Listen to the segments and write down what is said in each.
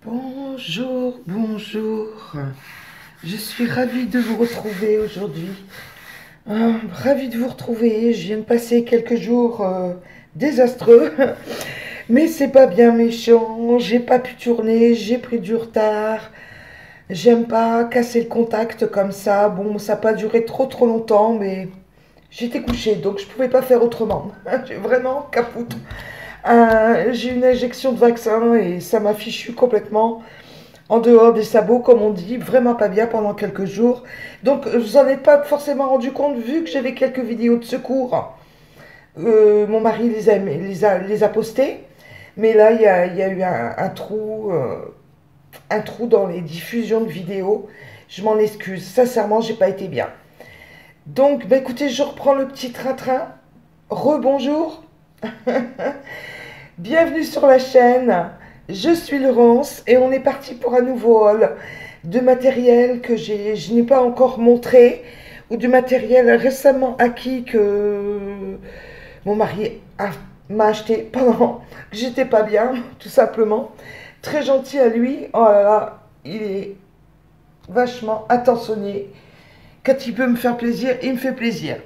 Bonjour, bonjour. Je suis ravie de vous retrouver aujourd'hui. Ravie de vous retrouver. Je viens de passer quelques jours désastreux, mais c'est pas bien méchant. J'ai pas pu tourner, j'ai pris du retard. J'aime pas casser le contact comme ça. Bon, ça n'a pas duré trop longtemps, mais j'étais couchée, donc je pouvais pas faire autrement. J'ai vraiment capoute. J'ai une injection de vaccin et ça m'a fichu complètement en dehors des sabots, comme on dit, vraiment pas bien pendant quelques jours. Donc, vous en êtes pas forcément rendu compte vu que j'avais quelques vidéos de secours. Mon mari les a postées, mais là, il y a eu un trou dans les diffusions de vidéos. Je m'en excuse, sincèrement, j'ai pas été bien. Donc, bah, écoutez, je reprends le petit train-train. Rebonjour. Bienvenue sur la chaîne, je suis Laurence et on est parti pour un nouveau haul de matériel que je n'ai pas encore montré ou du matériel récemment acquis que mon mari m'a acheté pendant que j'étais pas bien, tout simplement. Très gentil à lui, oh là là, il est vachement attentionné. Quand il peut me faire plaisir, il me fait plaisir.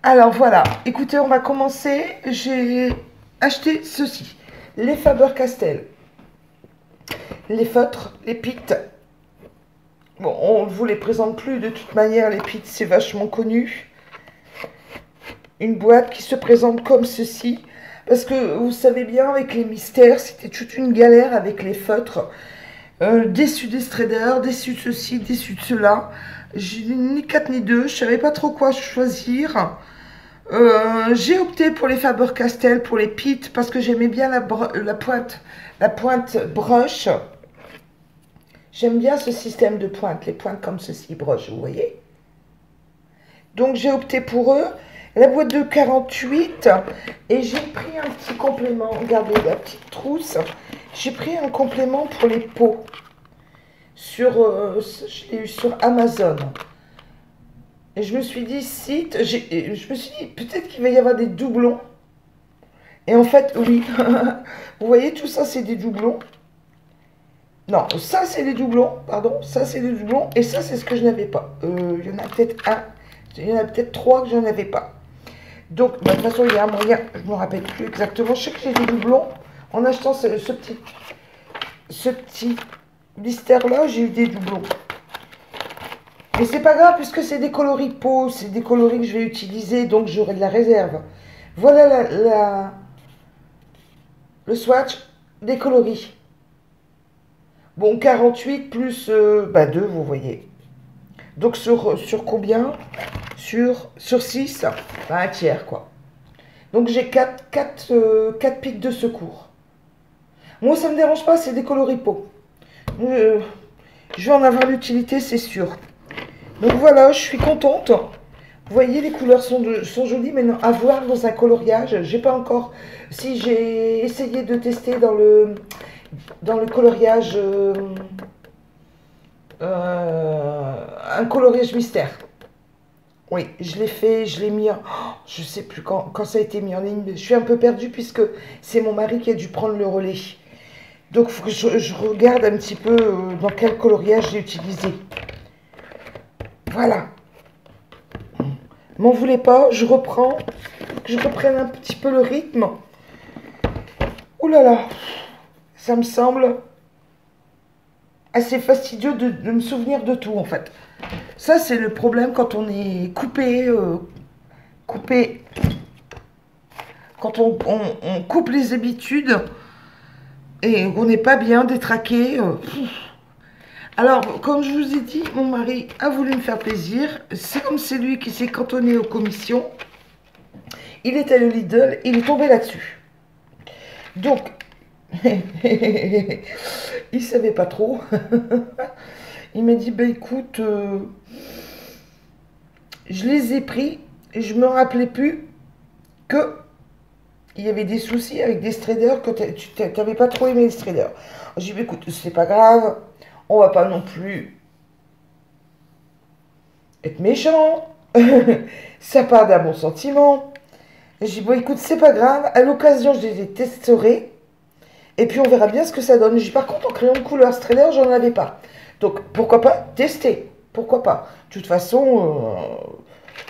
Alors voilà, écoutez, on va commencer. J'ai acheté ceci, les Faber-Castell, les feutres, les pites. Bon, on ne vous les présente plus de toute manière, les pites, c'est vachement connu. Une boîte qui se présente comme ceci, parce que vous savez bien, avec les mystères, c'était toute une galère avec les feutres. Déçu des traders, déçu de ceci, déçu de cela. J'ai ni 4 ni 2, je savais pas trop quoi choisir. J'ai opté pour les Faber-Castell, pour les pites, parce que j'aimais bien la pointe brush. J'aime bien ce système de pointe, les pointes comme ceci, brush, vous voyez. Donc j'ai opté pour eux. La boîte de 48, et j'ai pris un petit complément. Regardez la petite trousse. J'ai pris un complément pour les pots. Je l'ai eu sur Amazon. Et je me suis dit, je me suis dit, peut-être qu'il va y avoir des doublons. Et en fait, oui. Vous voyez, tout ça, c'est des doublons. Non, ça, c'est des doublons. Pardon, ça, c'est des doublons. Et ça, c'est ce que je n'avais pas. Il y en a peut-être un. Il y en a peut-être trois que je n'avais pas. Donc, bah, de toute façon, il y a un moyen. Je ne me rappelle plus exactement. Je sais que j'ai des doublons. En achetant ce petit blister-là, j'ai eu des doublons. Mais c'est pas grave puisque c'est des coloris peau, c'est des coloris que je vais utiliser, donc j'aurai de la réserve. Voilà le swatch des coloris. Bon, 48 plus 2, vous voyez. Donc sur combien sur 6, bah, un tiers quoi. Donc j'ai 4 pics de secours. Moi ça me dérange pas, c'est des coloris peau. Je vais en avoir l'utilité, c'est sûr. Donc voilà, je suis contente. Vous voyez, les couleurs sont jolies, mais non, à voir dans un coloriage. J'ai pas encore. Si j'ai essayé de tester dans le coloriage, un coloriage mystère. Oui, je l'ai fait, je l'ai mis. Je sais plus quand ça a été mis en ligne. Mais je suis un peu perdue puisque c'est mon mari qui a dû prendre le relais. Donc, il faut que je regarde un petit peu dans quel coloriage j'ai utilisé. Voilà. M'en voulez pas, je reprends. Que je reprenne un petit peu le rythme. Ouh là là, ça me semble assez fastidieux de me souvenir de tout en fait. Ça c'est le problème quand on est coupé, quand on coupe les habitudes et on n'est pas bien détraqué. Alors, comme je vous ai dit, mon mari a voulu me faire plaisir. C'est comme c'est lui qui s'est cantonné aux commissions. Il était le Lidl, il est tombé là-dessus. Donc, il savait pas trop. Il m'a dit, bah écoute, je les ai pris et je me rappelais plus que il y avait des soucis avec des traders, que tu n'avais pas trop aimé les traders. J'ai dit, bah écoute, c'est pas grave, on va pas non plus être méchant. Ça part d'un bon sentiment. J'ai dit, bon écoute, c'est pas grave, à l'occasion, je les testerai. Et puis on verra bien ce que ça donne. Par contre, en crayon de couleur Strader, j'en avais pas. Donc pourquoi pas tester? Pourquoi pas? De toute façon,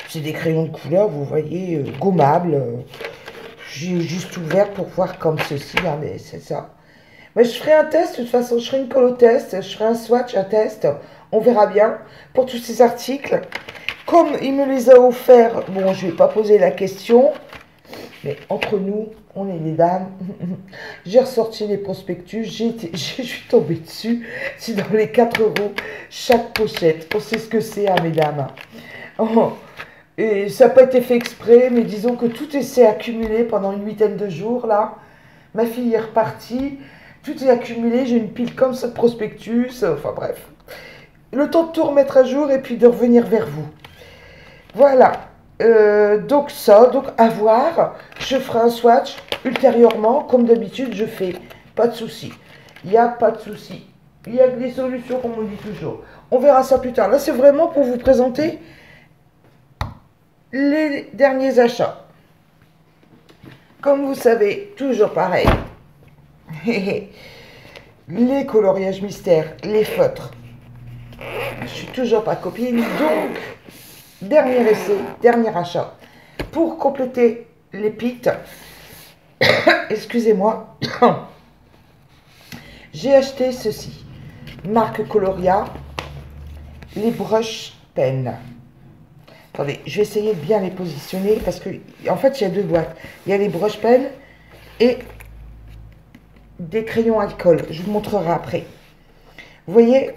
c'est des crayons de couleur, vous voyez, gommables. J'ai juste ouvert pour voir comme ceci. Regardez, c'est ça. Mais je ferai un test, de toute façon, je ferai une colo test, je ferai un swatch, un test. On verra bien pour tous ces articles. Comme il me les a offerts, bon, je ne vais pas poser la question. Mais entre nous, on est des dames. J'ai ressorti les prospectus, je suis tombée dessus. C'est dans les 4 euros chaque pochette. On sait ce que c'est, hein, mesdames. Oh. Et ça n'a pas été fait exprès, mais disons que tout s'est accumulé pendant une huitaine de jours, là. Ma fille est repartie, tout est accumulé, j'ai une pile comme ça de prospectus, enfin bref. Le temps de tout remettre à jour et puis de revenir vers vous. Voilà. Donc ça, donc à voir. Je ferai un swatch ultérieurement, comme d'habitude je fais. Pas de souci. Il n'y a pas de souci. Il y a des solutions, comme on dit toujours. On verra ça plus tard. Là, c'est vraiment pour vous présenter les derniers achats. Comme vous savez, toujours pareil. Les coloriages mystères, les feutres. Je suis toujours pas copine, donc dernier essai, dernier achat. Pour compléter les pits, excusez-moi, j'ai acheté ceci. Marque Coloria, les broches pennes. Attendez, je vais essayer de bien les positionner parce que, en fait, il y a deux boîtes. Il y a les broches pennes et des crayons alcool. Je vous montrerai après. Vous voyez,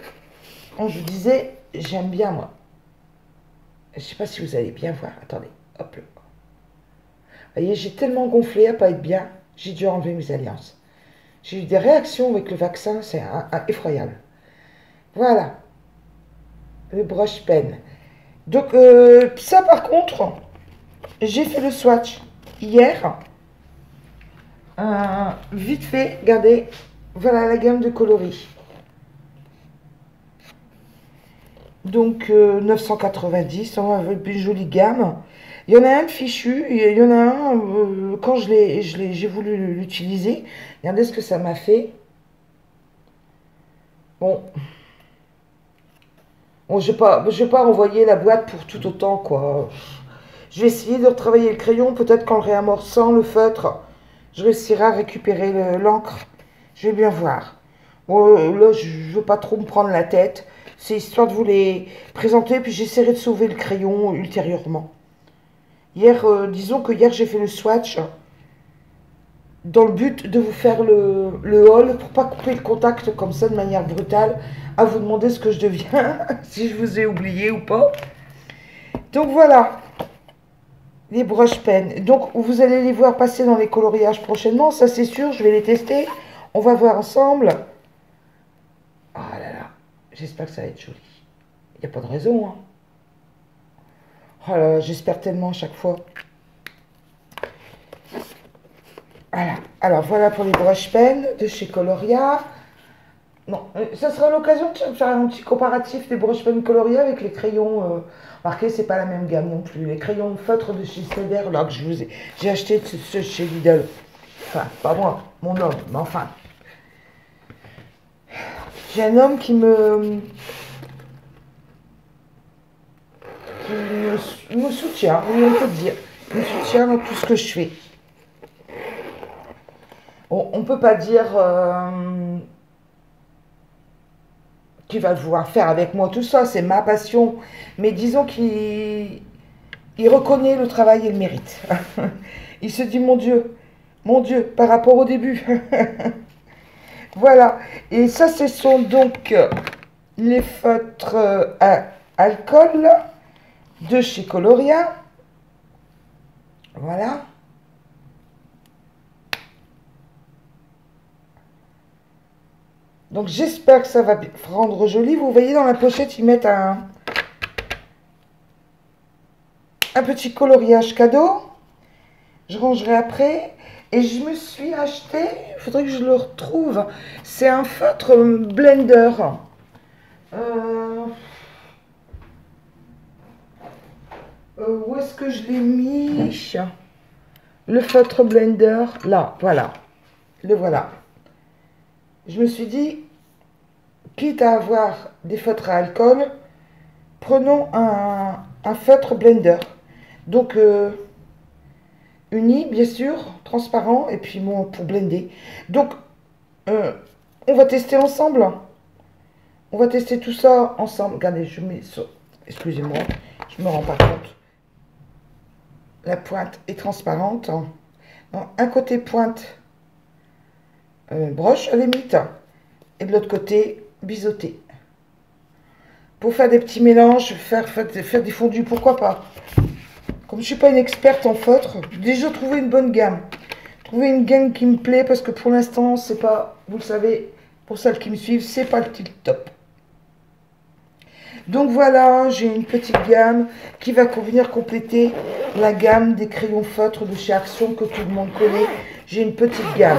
quand je vous disais, j'aime bien, moi. Je ne sais pas si vous allez bien voir. Attendez, hop là. Vous voyez, j'ai tellement gonflé à pas être bien, j'ai dû enlever mes alliances. J'ai eu des réactions avec le vaccin, c'est effroyable. Voilà, le broche pen. Donc, ça par contre, j'ai fait le swatch hier. Vite fait, regardez, voilà la gamme de coloris. Donc, 990, on a une jolie gamme. Il y en a un de fichu, il y en a un, quand j'ai voulu l'utiliser, regardez ce que ça m'a fait. Bon, je vais pas renvoyer la boîte pour tout autant, quoi. Je vais essayer de retravailler le crayon, peut-être qu'en le réamorçant le feutre, je réussirai à récupérer l'encre. Je vais bien voir. Bon, là, je ne veux pas trop me prendre la tête. C'est histoire de vous les présenter, puis j'essaierai de sauver le crayon ultérieurement. Hier, disons que hier j'ai fait le swatch dans le but de vous faire le haul pour pas couper le contact comme ça de manière brutale, à vous demander ce que je deviens, si je vous ai oublié ou pas. Donc voilà, les broches pennes. Donc vous allez les voir passer dans les coloriages prochainement, ça c'est sûr, je vais les tester. On va voir ensemble. Oh là là, j'espère que ça va être joli. Il n'y a pas de raison, hein. Oh là là, j'espère tellement à chaque fois. Voilà. Alors, voilà pour les broches pennes de chez Coloria. Non, ça sera l'occasion de faire un petit comparatif des broches pennes Coloria avec les crayons. Remarquez, c'est pas la même gamme non plus. Les crayons feutres de chez Strader, là, que j'ai acheté ceux chez Lidl. Enfin, pas moi, mon homme, mais enfin. J'ai un homme qui me soutient, oui, on peut dire. Il me soutient dans tout ce que je fais. On ne peut pas dire qu'il va vouloir faire avec moi tout ça, c'est ma passion. Mais disons qu'il reconnaît le travail et le mérite. Il se dit, mon Dieu, par rapport au début. Voilà. Et ça, ce sont donc les feutres à alcool de chez Coloria. Voilà. Donc j'espère que ça va rendre joli. Vous voyez dans la pochette, ils mettent un petit coloriage cadeau. Je rangerai après. Et je me suis acheté, il faudrait que je le retrouve. C'est un feutre blender. Où est-ce que je l'ai mis? Le feutre blender, là, voilà. Le voilà. je me suis dit, quitte à avoir des feutres à alcool, prenons un feutre blender. Donc, uni, bien sûr, transparent, et puis bon, pour blender. Donc, euh, on va tester ensemble. On va tester tout ça ensemble. Regardez, je mets ça. Excusez-moi, je me rends pas compte. La pointe est transparente. Donc, un côté pointe broche à la limite, et de l'autre côté biseauté. Pour faire des petits mélanges, faire des fondus, pourquoi pas. Comme je suis pas une experte en feutre, déjà trouver une bonne gamme. Trouver une gamme qui me plaît, parce que pour l'instant, c'est pas, vous le savez, pour celles qui me suivent, c'est pas le tip top. Donc voilà, j'ai une petite gamme qui va venir compléter la gamme des crayons feutres de chez Action que tout le monde connaît. J'ai une petite gamme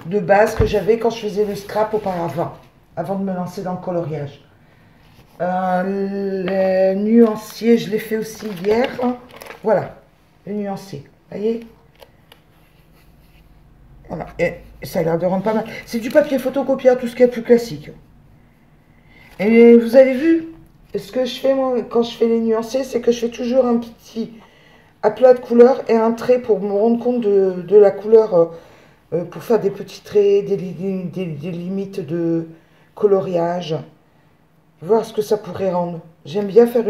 de base que j'avais quand je faisais le scrap auparavant, avant de me lancer dans le coloriage. Le nuancier, je l'ai fait aussi hier. Voilà, le nuancier, voyez. Voilà, et ça a l'air de rendre pas mal. C'est du papier photocopieur, tout ce qui est plus classique. Et vous avez vu, ce que je fais moi quand je fais les nuanciers, c'est que je fais toujours un petit aplat de couleur et un trait pour me rendre compte de la couleur, pour faire des petits traits, des limites de coloriage, voir ce que ça pourrait rendre. J'aime bien faire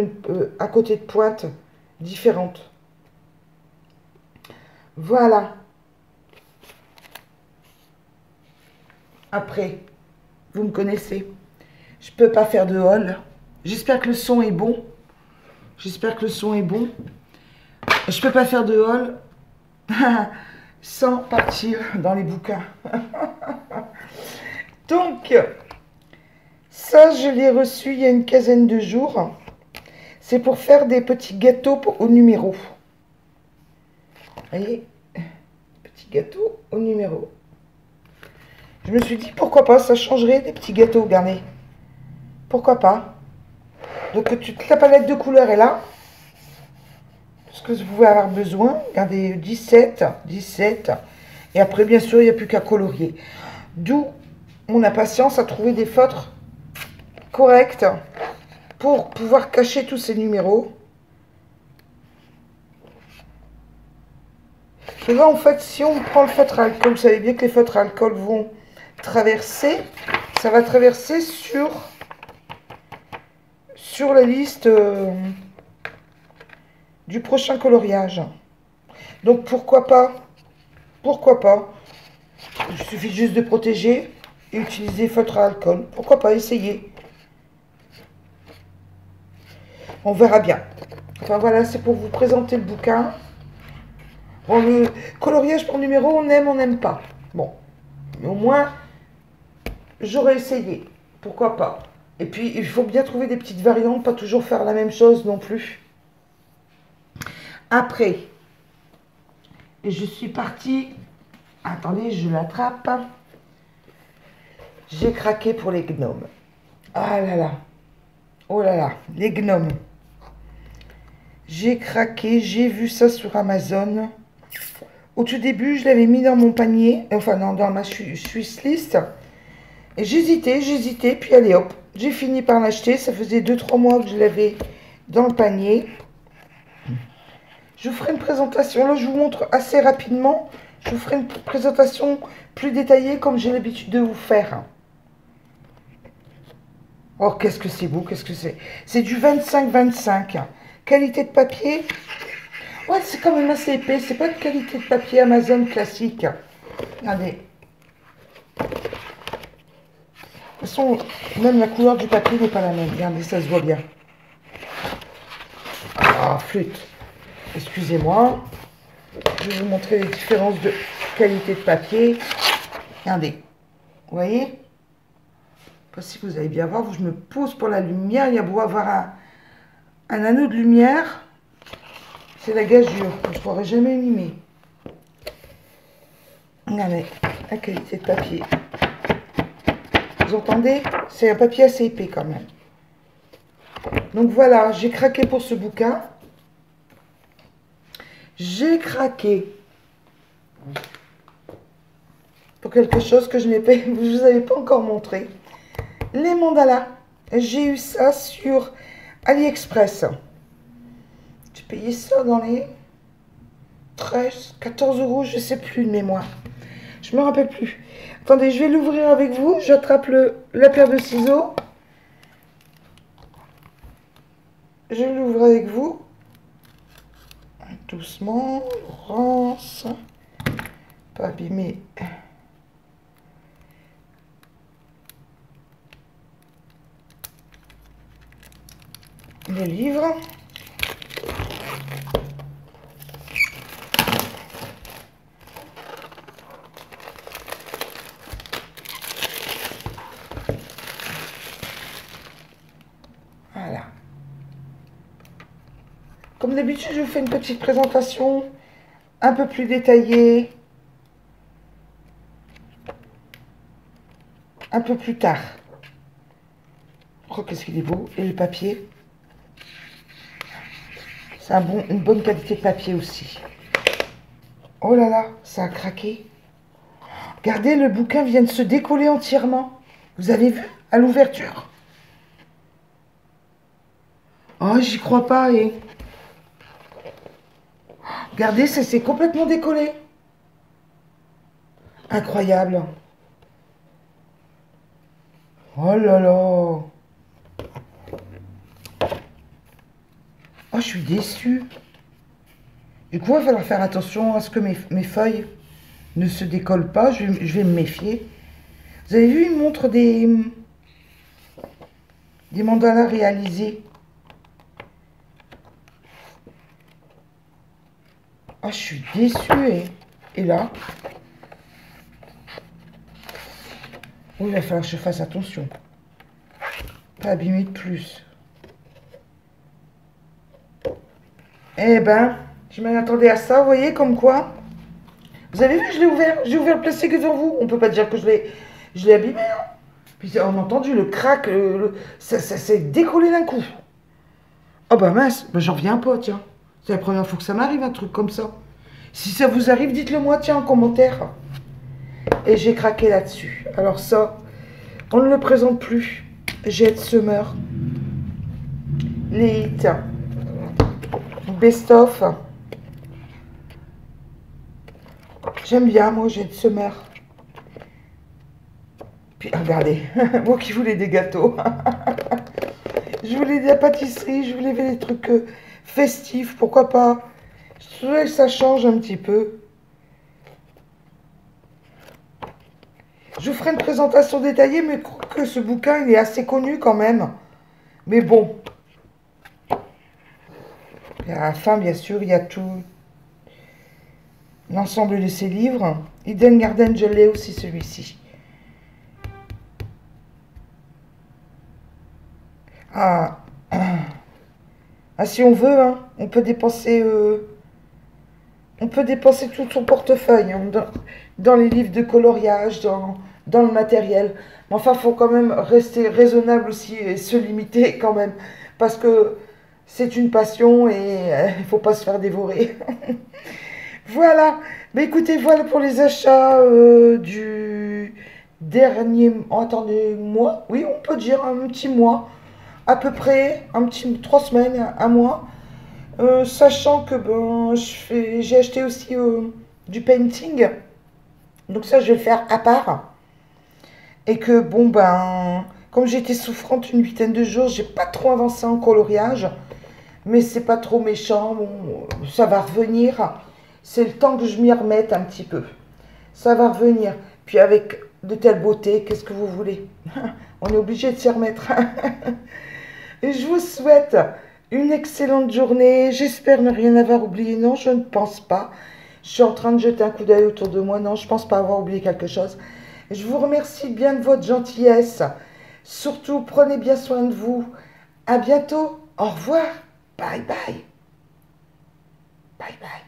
un côté de pointe différente. Voilà. Après, vous me connaissez. Je peux pas faire de haul. J'espère que le son est bon. J'espère que le son est bon. Je peux pas faire de haul sans partir dans les bouquins. Donc, ça, je l'ai reçu il y a une quinzaine de jours. C'est pour faire des petits gâteaux au numéro. Vous voyez, petits gâteaux au numéro. Je me suis dit, pourquoi pas, ça changerait des petits gâteaux garnis. Pourquoi pas. Donc, toute la palette de couleurs est là. Ce que vous pouvez avoir besoin. Regardez, 17. Et après, bien sûr, il n'y a plus qu'à colorier. D'où mon impatience à trouver des feutres corrects pour pouvoir cacher tous ces numéros. Et là, en fait, si on prend le feutre à alcool, vous savez bien que les feutres à alcool vont traverser. Ça va traverser sur la liste du prochain coloriage. Donc, pourquoi pas. Il suffit juste de protéger et utiliser feutre à alcool. Pourquoi pas essayer. On verra bien. Enfin voilà, c'est pour vous présenter le bouquin. Bon, le coloriage par numéro, on aime, on n'aime pas. Bon, mais au moins, j'aurais essayé. Pourquoi pas. Et puis, il faut bien trouver des petites variantes, pas toujours faire la même chose non plus. Après, je suis partie. Attendez, je l'attrape. J'ai craqué pour les gnomes. Ah là là. Oh là là, les gnomes. J'ai craqué, j'ai vu ça sur Amazon. Au tout début, je l'avais mis dans mon panier, enfin dans ma Swiss list. Et j'hésitais, puis allez hop, j'ai fini par l'acheter. Ça faisait 2-3 mois que je l'avais dans le panier. Je vous ferai une présentation, là je vous montre assez rapidement. Je vous ferai une présentation plus détaillée comme j'ai l'habitude de vous faire. Oh, qu'est-ce que c'est beau, qu'est-ce que c'est. C'est du 25-25. Qualité de papier. Ouais, c'est quand même assez épais. C'est pas de qualité de papier Amazon classique. Regardez. De toute façon, même la couleur du papier n'est pas la même. Regardez, ça se voit bien. Ah, flûte. Excusez-moi. Je vais vous montrer les différences de qualité de papier. Regardez. Vous voyez? Pas si vous allez bien voir. Je me pose pour la lumière. Il y a beau avoir un anneau de lumière. C'est la gageure. Je ne pourrais jamais mimer. Regardez la qualité de papier. Vous entendez? C'est un papier assez épais quand même. Donc voilà, j'ai craqué pour ce bouquin. J'ai craqué pour quelque chose que je vous avais pas encore montré. Les mandalas. J'ai eu ça sur AliExpress. J'ai payé ça dans les 13, 14 euros, je sais plus de mémoire. Je me rappelle plus. Attendez, je vais l'ouvrir avec vous. J'attrape la paire de ciseaux. Je l'ouvre avec vous. Doucement, Laurence. Pas abîmer. Le livre. Voilà. Comme d'habitude, je vous fais une petite présentation un peu plus détaillée. Un peu plus tard. Oh, qu'est-ce qu'il est beau. Et le papier. C'est une bonne qualité de papier aussi. Oh là là, ça a craqué. Regardez, le bouquin vient de se décoller entièrement. Vous avez vu à l'ouverture? Oh, j'y crois pas. Et... regardez, ça s'est complètement décollé. Incroyable. Oh là là. Oh, je suis déçue. Du coup, il va falloir faire attention à ce que mes feuilles ne se décollent pas. Je vais me méfier. Vous avez vu, il montre des mandalas réalisés. Ah, je suis déçue. Et là, oui, il va falloir que je fasse attention. Pas abîmer de plus. Eh ben, je m'attendais à ça, vous voyez, comme quoi. Vous avez vu, je l'ai ouvert. J'ai ouvert le plastique devant vous. On peut pas dire que je l'ai abîmé. Hein. Puis on a entendu le crack, ça s'est décollé d'un coup. Oh bah mince, bah, j'en reviens pas, tiens. C'est la première fois que ça m'arrive, un truc comme ça. Si ça vous arrive, dites-le moi, tiens, en commentaire. Et j'ai craqué là-dessus. Alors ça, on ne le présente plus. Jet Summer. Les hits. Best of. J'aime bien, moi, Jet Summer. Puis, regardez, moi qui voulais des gâteaux. Je voulais de la pâtisserie, je voulais des trucs festifs, pourquoi pas. Je trouvais que ça change un petit peu. Je vous ferai une présentation détaillée, mais je trouve que ce bouquin, il est assez connu quand même. Mais bon. Et à la fin, bien sûr, il y a tout l'ensemble de ses livres. Eden Garden, je l'ai aussi, celui-ci. Ah, si on veut, hein, on peut dépenser tout son portefeuille hein, dans les livres de coloriage, dans le matériel. Mais enfin, il faut quand même rester raisonnable aussi et se limiter quand même. Parce que c'est une passion et il ne faut pas se faire dévorer. Voilà. Mais écoutez, voilà pour les achats du dernier... oh, attendez, mois. Oui, on peut dire un petit mois. À peu près, 3 semaines, un mois. Sachant que ben, j'ai acheté aussi du painting. Donc ça, je vais le faire à part. Et que bon, ben, comme j'étais souffrante une vingtaine de jours, j'ai pas trop avancé en coloriage. Mais c'est pas trop méchant. Bon, ça va revenir. C'est le temps que je m'y remette un petit peu. Ça va revenir. Puis avec de telles beautés, qu'est-ce que vous voulez? On est obligé de s'y remettre. Et je vous souhaite une excellente journée. J'espère ne rien avoir oublié. Non, je ne pense pas. Je suis en train de jeter un coup d'œil autour de moi. Non, je ne pense pas avoir oublié quelque chose. Je vous remercie bien de votre gentillesse. Surtout, prenez bien soin de vous. À bientôt. Au revoir. Bye bye. Bye bye.